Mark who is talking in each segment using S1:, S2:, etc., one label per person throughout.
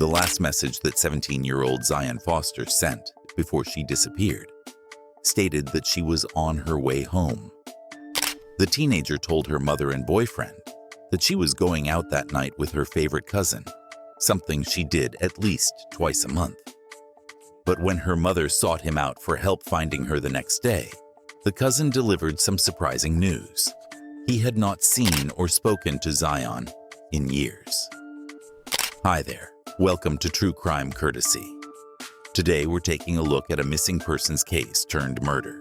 S1: The last message that 17-year-old Zion Foster sent before she disappeared stated that she was on her way home. The teenager told her mother and boyfriend that she was going out that night with her favorite cousin, something she did at least twice a month. But when her mother sought him out for help finding her the next day, the cousin delivered some surprising news. He had not seen or spoken to Zion in years. Hi there, welcome to True Crime Courtesy. Today we're taking a look at a missing persons case turned murder.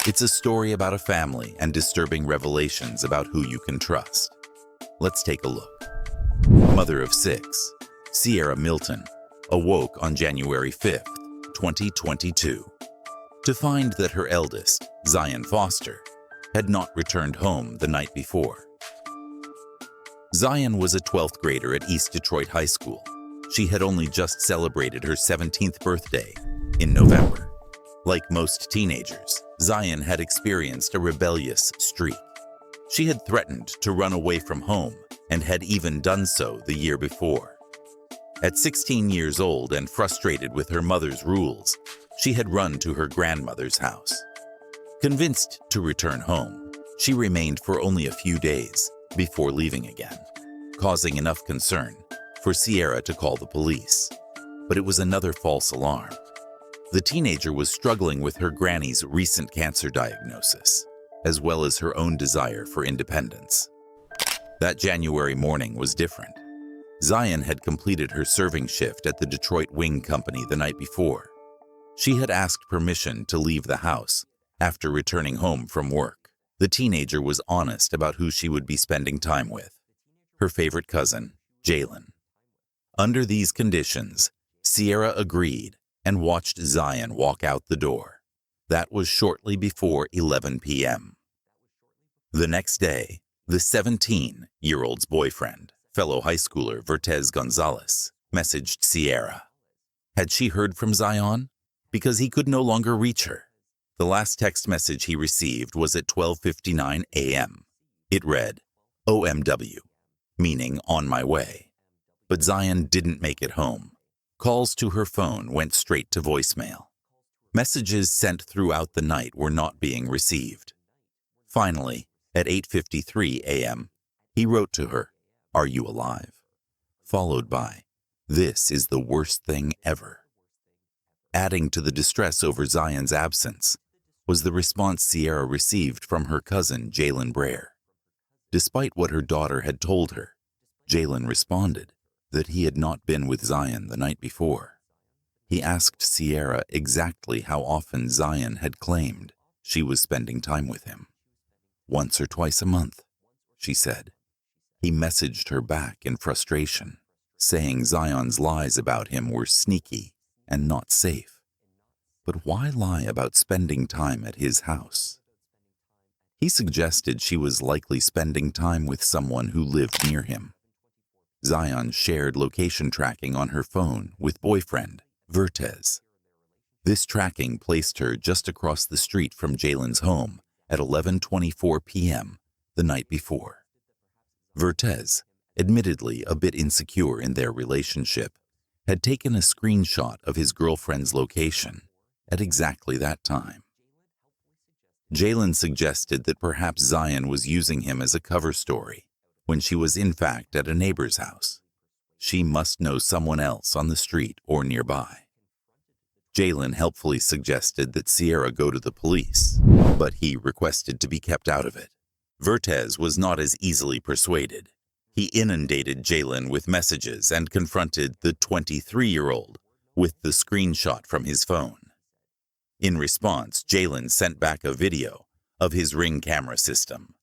S1: It's a story about a family and disturbing revelations about who you can trust. Let's take a look. Mother of 6, Sierra Milton, awoke on January 5th, 2022, to find that her eldest, Zion Foster, had not returned home the night before. Zion was a 12th grader at East Detroit High School. She had only just celebrated her 17th birthday in November. Like most teenagers, Zion had experienced a rebellious streak. She had threatened to run away from home and had even done so the year before. At 16 years old and frustrated with her mother's rules, she had run to her grandmother's house. Convinced to return home, she remained for only a few days before leaving again, causing enough concern for Sierra to call the police. But it was another false alarm. The teenager was struggling with her granny's recent cancer diagnosis, as well as her own desire for independence. That January morning was different. Zion had completed her serving shift at the Detroit Wing Company the night before. She had asked permission to leave the house after returning home from work. The teenager was honest about who she would be spending time with: her favorite cousin, Jalen. Under these conditions, Sierra agreed and watched Zion walk out the door. That was shortly before 11 p.m. The next day, the 17-year-old's boyfriend, fellow high schooler Vertez Gonzalez, messaged Sierra. Had she heard from Zion? Because he could no longer reach her. The last text message he received was at 12:59 a.m. It read, OMW, meaning on my way. But Zion didn't make it home. Calls to her phone went straight to voicemail. Messages sent throughout the night were not being received. Finally, at 8:53 a.m., he wrote to her, "Are you alive?" Followed by, "This is the worst thing ever." Adding to the distress over Zion's absence was the response Sierra received from her cousin Jalen Brer. Despite what her daughter had told her, Jalen responded that he had not been with Zion the night before. He asked Sierra exactly how often Zion had claimed she was spending time with him. Once or twice a month, she said. He messaged her back in frustration, saying Zion's lies about him were sneaky and not safe. But why lie about spending time at his house? He suggested she was likely spending time with someone who lived near him. Zion shared location tracking on her phone with boyfriend, Vertez. This tracking placed her just across the street from Jalen's home at 11:24 p.m. the night before. Vertez, admittedly a bit insecure in their relationship, had taken a screenshot of his girlfriend's location at exactly that time. Jalen suggested that perhaps Zion was using him as a cover story, when she was in fact at a neighbor's house. She must know someone else on the street or nearby. Jalen helpfully suggested that Sierra go to the police, but he requested to be kept out of it. Vertez was not as easily persuaded. He inundated Jalen with messages and confronted the 23-year-old with the screenshot from his phone. In response, Jalen sent back a video of his Ring camera system.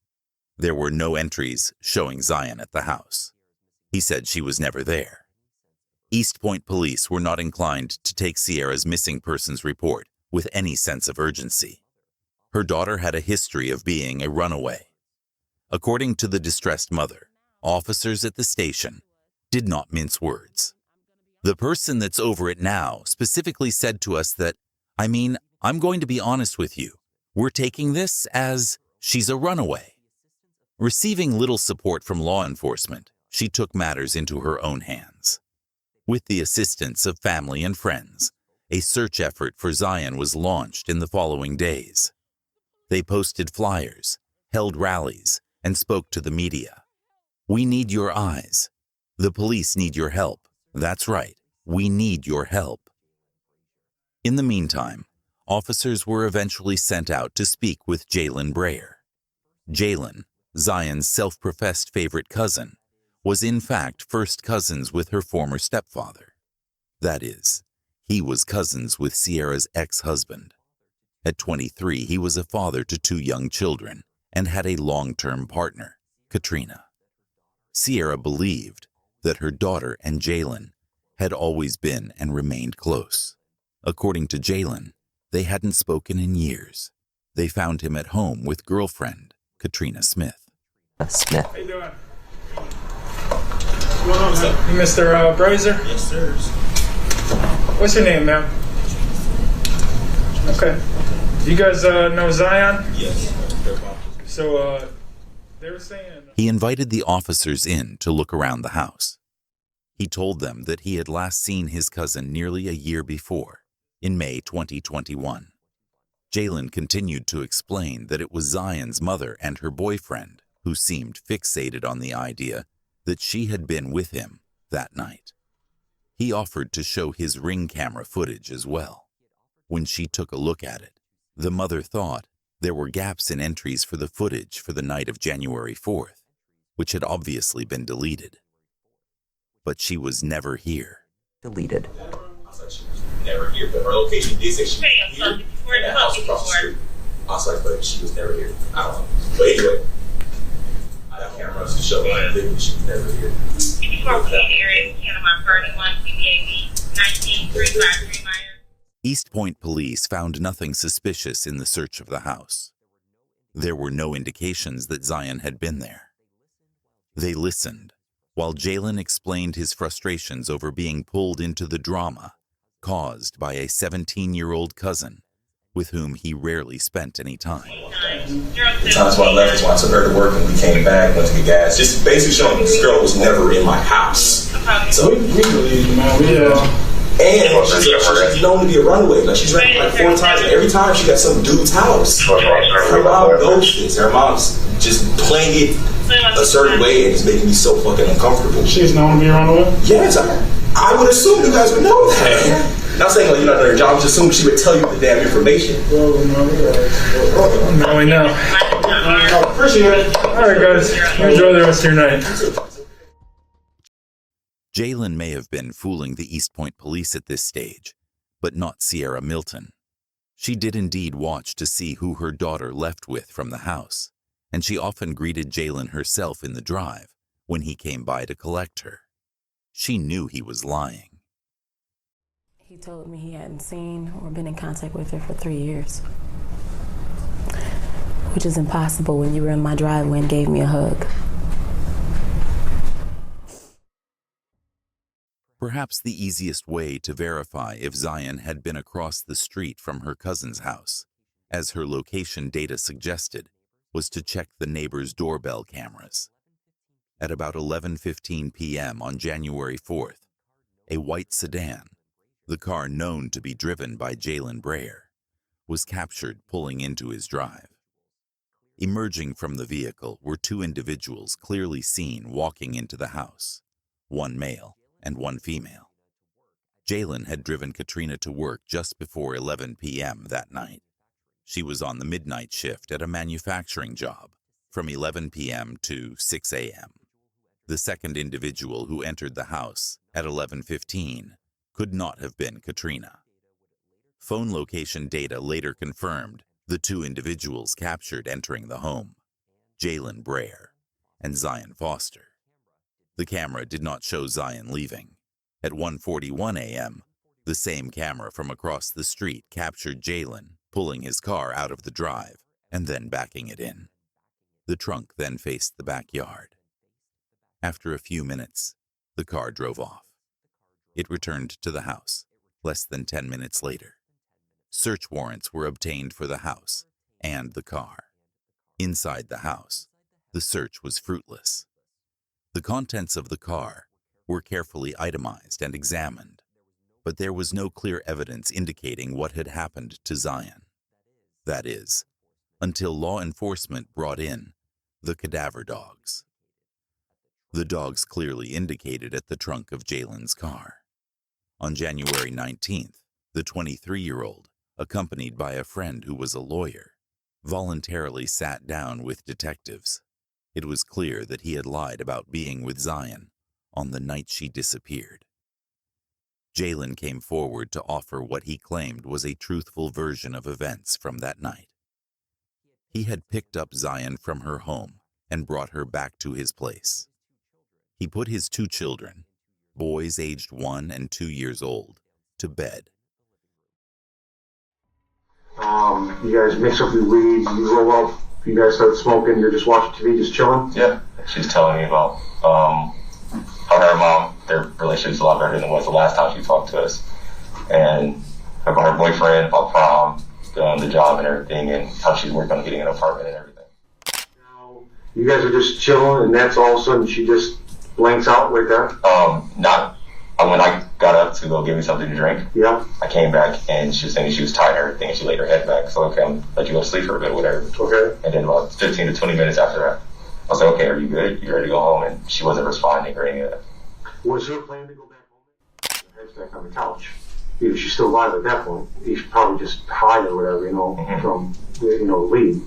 S1: There were no entries showing Zion at the house. He said she was never there. East Point police were not inclined to take Sierra's missing persons report with any sense of urgency. Her daughter had a history of being a runaway. According to the distressed mother, officers at the station did not mince words. The person that's over it now specifically said to us that, I'm going to be honest with you. We're taking this as she's a runaway. Receiving little support from law enforcement, she took matters into her own hands. With the assistance of family and friends, a search effort for Zion was launched in the following days. They posted flyers, held rallies, and spoke to the media. "We need your eyes. The police need your help. That's right, we need your help." In the meantime, officers were eventually sent out to speak with Jalen Brayer. Jalen, Zion's self-professed favorite cousin, was in fact first cousins with her former stepfather. That is, he was cousins with Sierra's ex-husband. At 23, he was a father to 2 young children and had a long-term partner, Katrina. Sierra believed that her daughter and Jalen had always been and remained close. According to Jalen, they hadn't spoken in years. They found him at home with girlfriend, Katrina Smith.
S2: Smith.
S3: How you doing? What's going on, man? You Mr. Brazier?
S4: Yes, sir.
S3: What's your name, ma'am? Okay. You guys know Zion?
S4: Yes.
S3: So, they were saying...
S1: He invited the officers in to look around the house. He told them that he had last seen his cousin nearly a year before, in May 2021. Jalen continued to explain that it was Zion's mother and her boyfriend who seemed fixated on the idea that she had been with him that night. He offered to show his Ring camera footage as well. When she took a look at it, the mother thought there were gaps in entries for the footage for the night of January 4th, which had obviously been deleted. But she was never here.
S2: Deleted.
S4: I was like, she was never here, but her location did say she was here. In that house across the street. I was like, but she was never here. I don't know. But anyway, I got cameras to show her that she was never here.
S5: 54 Eric, Panama 31, CBAB, 19353 Myers.
S1: East Point police found nothing suspicious in the search of the house. There were no indications that Zion had been there. They listened, while Jalen explained his frustrations over being pulled into the drama caused by a 17-year-old cousin with whom he rarely spent any time.
S4: The times when I left is when I took her to work and we came back, went to get gas. Just basically showing this girl was never in my house. So
S3: We believe you, man.
S4: and she's known to be a runaway. Like she's ran like 4 times, and every time she got some dude's house. Her mom knows this. Her mom's just playing it a certain way and it's making me so fucking uncomfortable.
S3: She's known to be a runaway?
S4: Yes, I would assume you guys would know that. Not saying like you're not doing your job, I'm just assuming she would tell you the damn information.
S3: Now we know. Appreciate it. All right, guys. Enjoy the rest of your night.
S1: Jalen may have been fooling the East Point police at this stage, but not Sierra Milton. She did indeed watch to see who her daughter left with from the house, and she often greeted Jalen herself in the drive when he came by to collect her. She knew he was lying.
S6: He told me he hadn't seen or been in contact with her for 3 years, which is impossible when you were in my driveway and gave me a hug.
S1: Perhaps the easiest way to verify if Zion had been across the street from her cousin's house, as her location data suggested, was to check the neighbor's doorbell cameras. At about 11:15 p.m. on January 4th, a white sedan, the car known to be driven by Jalen Brayer, was captured pulling into his drive. Emerging from the vehicle were 2 individuals clearly seen walking into the house, 1 male and 1 female. Jalen had driven Katrina to work just before 11 p.m. that night. She was on the midnight shift at a manufacturing job from 11 p.m. to 6 a.m. The second individual who entered the house at 11:15 could not have been Katrina. Phone location data later confirmed the 2 individuals captured entering the home, Jalen Brayer and Zion Foster. The camera did not show Zion leaving. At 1:41 a.m., the same camera from across the street captured Jalen pulling his car out of the drive and then backing it in. The trunk then faced the backyard. After a few minutes, the car drove off. It returned to the house less than 10 minutes later. Search warrants were obtained for the house and the car. Inside the house, the search was fruitless. The contents of the car were carefully itemized and examined, but there was no clear evidence indicating what had happened to Zion. That is, until law enforcement brought in the cadaver dogs. The dogs clearly indicated at the trunk of Jalen's car. On January 19th, the 23-year-old, accompanied by a friend who was a lawyer, voluntarily sat down with detectives. It was clear that he had lied about being with Zion on the night she disappeared. Jalen came forward to offer what he claimed was a truthful version of events from that night. He had picked up Zion from her home and brought her back to his place. He put his 2 children, boys aged 1 and 2 years old, to bed.
S2: You guys mix up your weed, you roll up, you guys start smoking, you're just watching TV, just chilling?
S4: Yeah, she's telling me about how her and mom, their relationship's a lot better than it was the last time she talked to us. And about her boyfriend, about prom, the job and everything, and how she's working on getting an apartment and everything.
S2: Now, you guys are just chilling, and that's all of a sudden she just blanks out like that?
S4: When I got up to go get me something to drink,
S2: Yeah.
S4: I came back and she was saying she was tired and everything, and she laid her head back. So, okay, I'm let you go to sleep for a bit, whatever.
S2: Okay.
S4: And then about 15 to 20 minutes after that, I was like, okay, are you good? You ready to go home? And she wasn't responding or any of that.
S2: Was her plan to go back home? Her head's back on the couch. If she's still alive at that point, you should probably just hide or whatever, from the lead.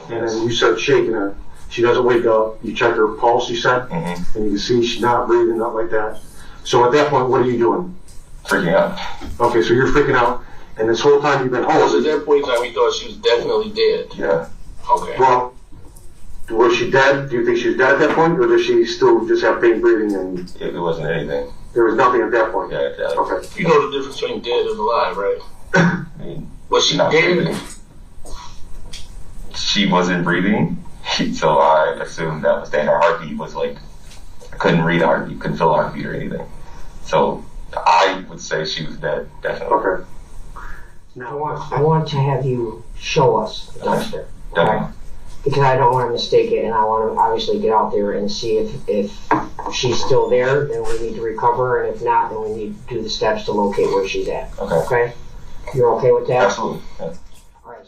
S2: And then you start shaking her. She doesn't wake up. You check her pulse, you said, and you can see she's not breathing, not like that. So at that point, what are you doing?
S4: Freaking out.
S2: Okay, so you're freaking out, and this whole time you've been home.
S7: So at that point in time, we thought she was definitely dead.
S4: Yeah.
S7: Okay.
S2: Well, was she dead? Do you think she was dead at that point, or does she still just have pain breathing and
S4: It wasn't anything.
S2: there was nothing at that point?
S4: Yeah.
S2: Okay.
S7: You know the difference between dead and alive, right?
S4: I mean,
S7: Was she
S4: not
S7: dead?
S4: breathing. She wasn't breathing, so I assumed that was dead. Her heartbeat was like, I couldn't read a heartbeat, couldn't feel a heartbeat or anything. So I would say she was dead, definitely.
S2: Okay.
S8: I want to have you show us the dumpster.
S4: Definitely.
S8: Because I don't want to mistake it, and I want to obviously get out there and see if she's still there, then we need to recover her, and if not, then we need to do the steps to locate where she's at.
S4: Okay.
S8: You're okay with that?
S4: Absolutely. Yeah.
S8: All right.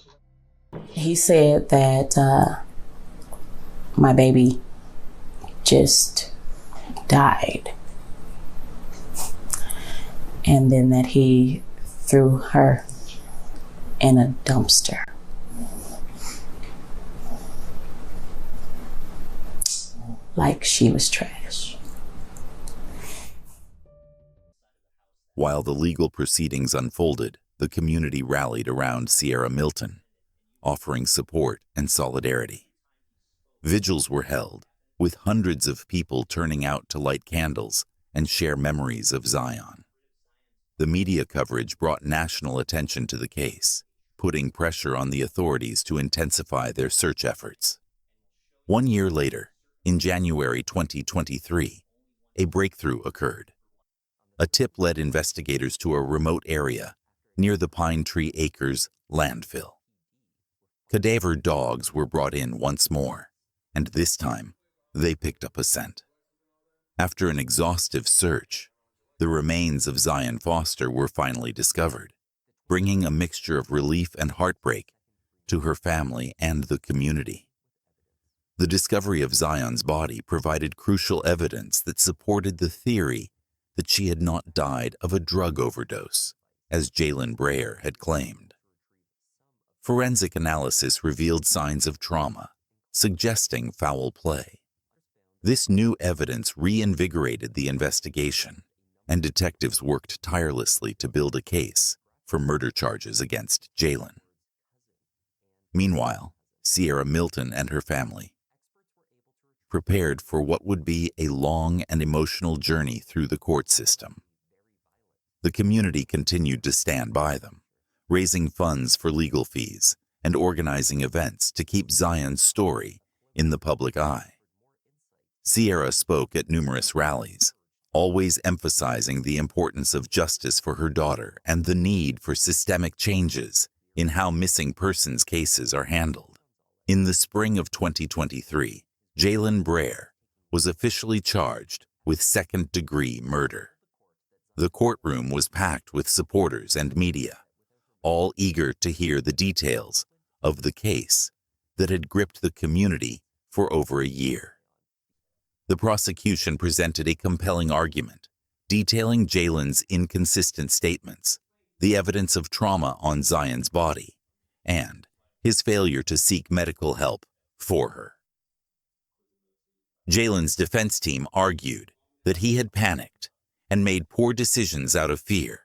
S6: He said that my baby just died. And then that he threw her in a dumpster. Like she was trash.
S1: While the legal proceedings unfolded, the community rallied around Sierra Milton, offering support and solidarity. Vigils were held, with hundreds of people turning out to light candles and share memories of Zion. The media coverage brought national attention to the case, putting pressure on the authorities to intensify their search efforts. 1 year later, in January 2023, a breakthrough occurred. A tip led investigators to a remote area near the Pine Tree Acres landfill. Cadaver dogs were brought in once more, and this time, they picked up a scent. After an exhaustive search, the remains of Zion Foster were finally discovered, bringing a mixture of relief and heartbreak to her family and the community. The discovery of Zion's body provided crucial evidence that supported the theory that she had not died of a drug overdose, as Jalen Breyer had claimed. Forensic analysis revealed signs of trauma, suggesting foul play. This new evidence reinvigorated the investigation, and detectives worked tirelessly to build a case for murder charges against Jalen. Meanwhile, Sierra Milton and her family prepared for what would be a long and emotional journey through the court system. The community continued to stand by them, raising funds for legal fees and organizing events to keep Zion's story in the public eye. Sierra spoke at numerous rallies, always emphasizing the importance of justice for her daughter and the need for systemic changes in how missing persons cases are handled. In the spring of 2023, Jalen Breyer was officially charged with second-degree murder. The courtroom was packed with supporters and media, all eager to hear the details of the case that had gripped the community for over a year. The prosecution presented a compelling argument, detailing Jalen's inconsistent statements, the evidence of trauma on Zion's body, and his failure to seek medical help for her. Jalen's defense team argued that he had panicked and made poor decisions out of fear.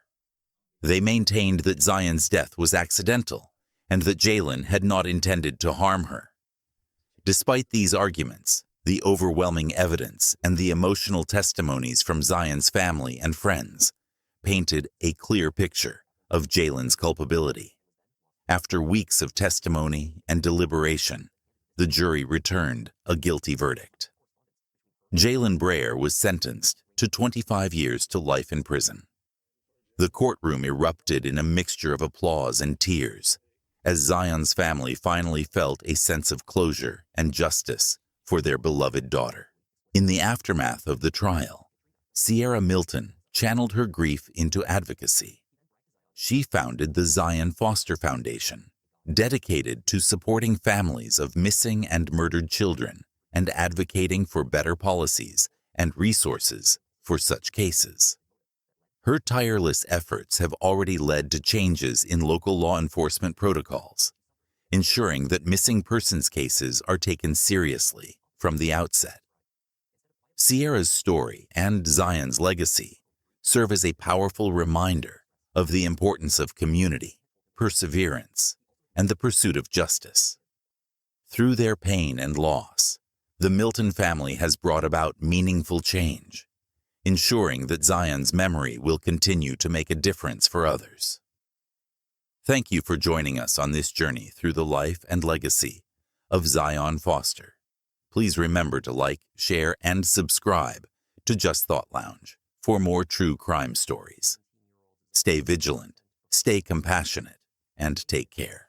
S1: They maintained that Zion's death was accidental and that Jalen had not intended to harm her. Despite these arguments, the overwhelming evidence and the emotional testimonies from Zion's family and friends painted a clear picture of Jalen's culpability. After weeks of testimony and deliberation, the jury returned a guilty verdict. Jalen Brayer was sentenced to 25 years to life in prison. The courtroom erupted in a mixture of applause and tears as Zion's family finally felt a sense of closure and justice for their beloved daughter. In the aftermath of the trial, Sierra Milton channeled her grief into advocacy. She founded the Zion Foster Foundation, dedicated to supporting families of missing and murdered children and advocating for better policies and resources for such cases. Her tireless efforts have already led to changes in local law enforcement protocols, ensuring that missing persons cases are taken seriously from the outset. Sierra's story and Zion's legacy serve as a powerful reminder of the importance of community, perseverance, and the pursuit of justice. Through their pain and loss, the Milton family has brought about meaningful change, ensuring that Zion's memory will continue to make a difference for others. Thank you for joining us on this journey through the life and legacy of Zion Foster. Please remember to like, share, and subscribe to Just Thought Lounge for more true crime stories. Stay vigilant, stay compassionate, and take care.